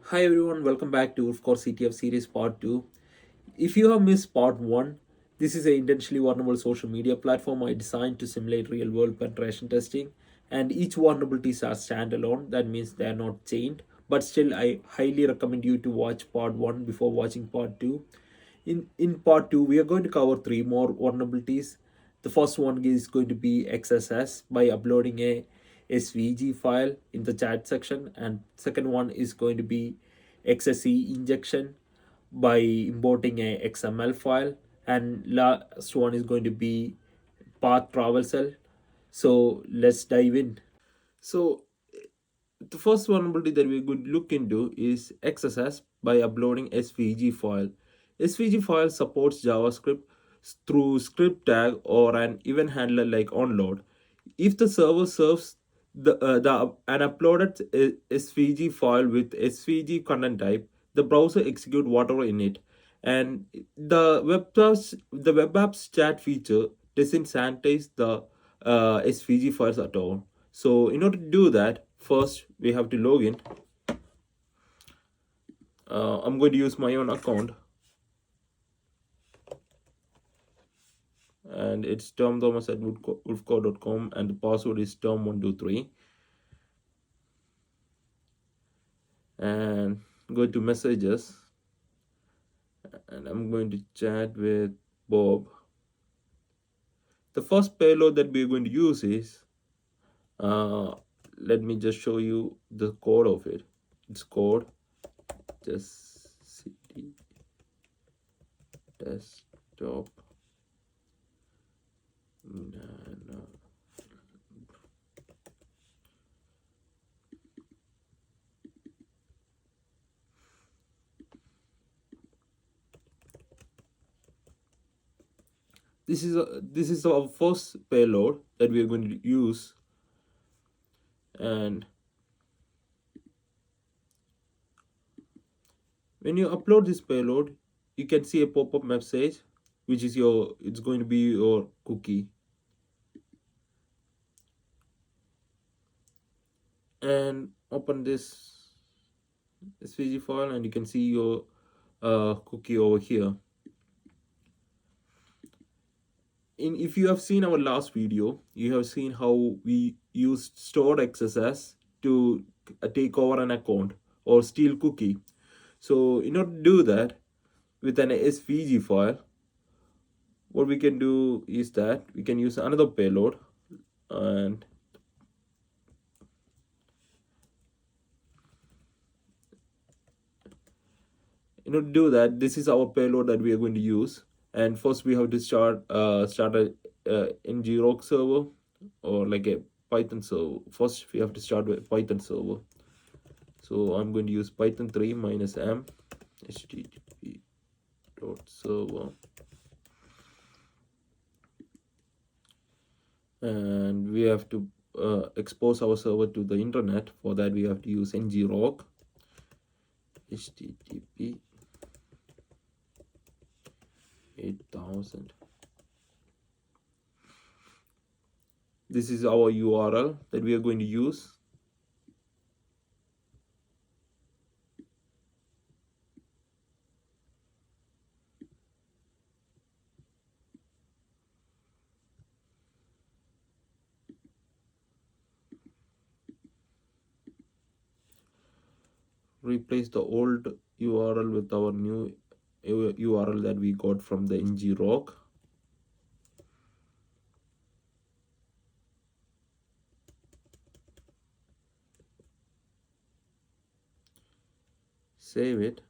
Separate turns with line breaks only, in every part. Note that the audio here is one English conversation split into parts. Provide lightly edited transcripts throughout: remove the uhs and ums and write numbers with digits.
Hi everyone, welcome back to WolfCore CTF series part 2. If you have missed part 1, this is an intentionally vulnerable social media platform I designed to simulate real world penetration testing, and each vulnerabilities are standalone. That means they are not chained, but still I highly recommend you to watch part 1 before watching part 2. In part 2 we are going to cover three more vulnerabilities. The first one is going to be XSS by uploading a SVG file in the chat section, and second one is going to be XSE injection by importing a XML file, and last one is going to be path traversal. So let's dive in. So the first vulnerability that we're going to look into is XSS by uploading SVG file. SVG file supports JavaScript through script tag or an event handler like onload. If the server serves the an uploaded SVG file with SVG content type, the browser execute whatever in it. And the web apps chat feature doesn't sanitize the SVG files at all. So in order to do that, first we have to log in. I'm going to use my own account, and it's Tom Thomas at wolfcore.com, and the password is Tom123. And go to messages, and I'm going to chat with Bob. The first payload that we're going to use is, let me just show you the code of it. It's code just cd desktop. No. This is our first payload that we are going to use. And when you upload this payload, you can see a pop-up message, which is it's going to be your cookie. And open this SVG file, and you can see your cookie over here. If you have seen our last video, you have seen how we used stored XSS to take over an account or steal cookie. So in order to do that with an SVG file, what we can do is that we can use another payload. And in order to do that, this is our payload that we are going to use. And first we have to start a ngrok server, or like a Python server. First we have to start with Python server. So I'm going to use python 3 minus m http dot server, and we have to expose our server to the internet. For that we have to use ngrok http 8000. This is our URL that we are going to use. Replace the old URL with our new URL that we got from the ngrok. Save it.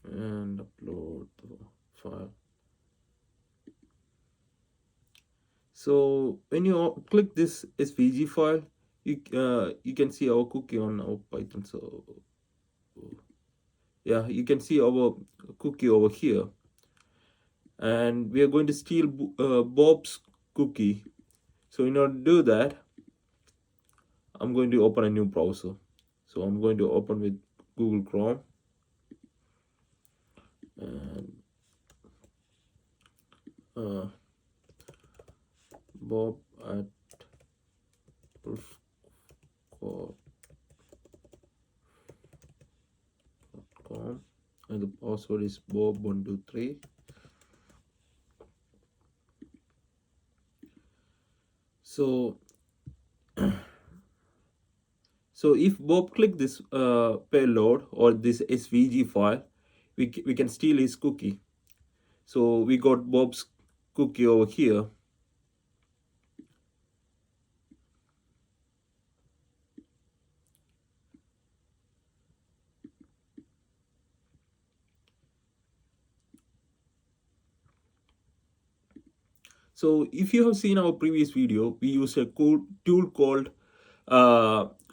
And upload the file. So when you click this SVG file, you can see our cookie on our Python. So yeah, you can see our cookie over here, and we are going to steal Bob's cookie. So in order to do that, I'm going to open a new browser. So I'm going to open with Google Chrome, and bob@wolfcore.com, and the password is bob123. So if Bob click this payload or this SVG file, we can steal his cookie. So we got Bob's cookie over here. So if you have seen our previous video, we used a cool tool called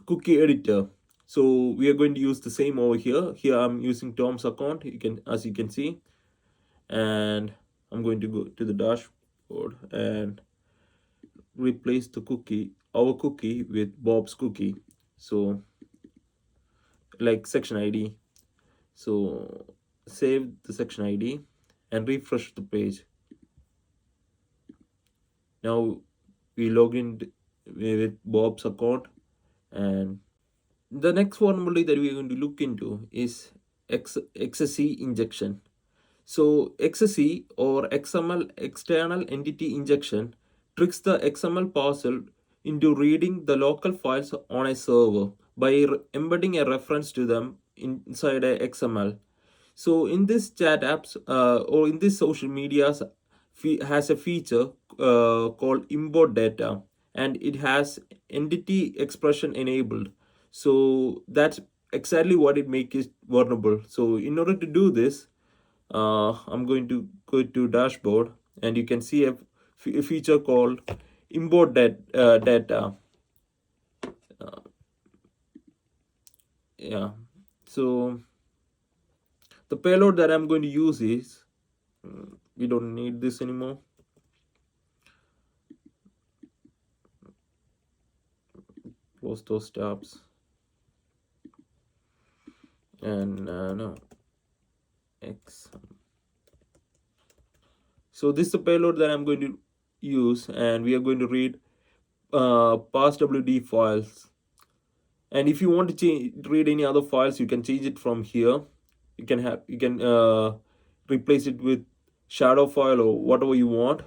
cookie editor. So we are going to use the same over here. Here I'm using Tom's account, as you can see, and I'm going to go to the dashboard and replace our cookie with Bob's cookie. So like section ID. So save the section ID and refresh the page. Now we log in with Bob's account, and the next vulnerability that we are going to look into is XSE injection. So XSE or XML external entity injection tricks the XML parcel into reading the local files on a server by embedding a reference to them inside a XML. So in this chat apps or in this social medias has a feature called import data, and it has entity expression enabled. So that's exactly what it makes it vulnerable. So in order to do this, I'm going to go to dashboard, and you can see a feature called import data. Yeah, so the payload that I'm going to use is, we don't need this anymore. Close those tabs, and no X. So this is the payload that I'm going to use, and we are going to read parsewd files. And if you want to read any other files, you can change it from here. You can replace it with shadow file or whatever you want.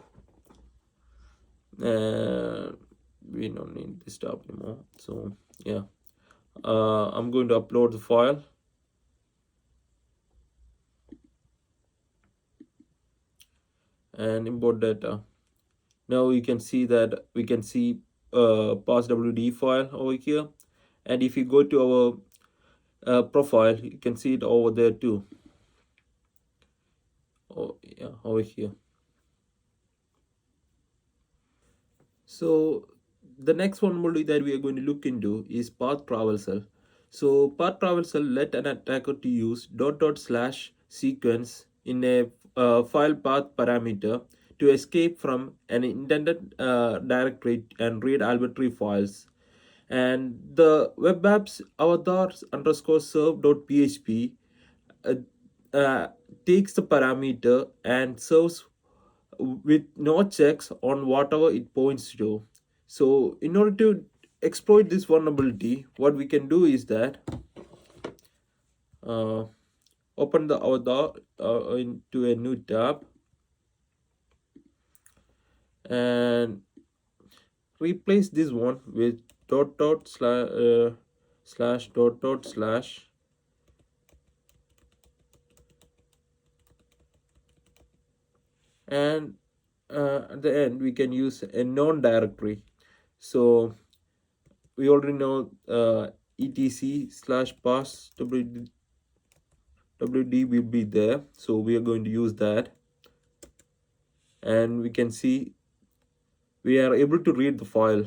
We don't need this tab anymore. So yeah, I'm going to upload the file, and import data. Now you can see that we can see parsewd file over here, and if you go to our profile, you can see it over there too. Oh yeah, over here. So the next vulnerability that we are going to look into is path traversal. So path traversal let an attacker to use // sequence in a file path parameter to escape from an intended directory and read arbitrary files. And the web apps avatars underscore serve.php uh, uh, takes the parameter and serves with no checks on whatever it points to. So in order to exploit this vulnerability, what we can do is that open the avatar into a new tab and replace this one with slash slash, and at the end we can use a known directory. So we already know etc slash pass wd will be there, so we are going to use that, and we can see we are able to read the file.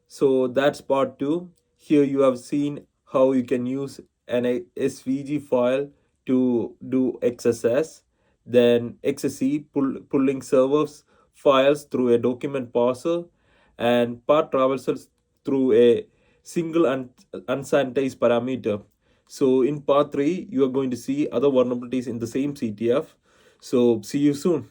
So that's part 2. Here you have seen how you can use an SVG file to do XSS, then XSE pulling servers files through a document parser, and path traversals through a single unsanitized parameter. So in part 3, you are going to see other vulnerabilities in the same CTF. So see you soon.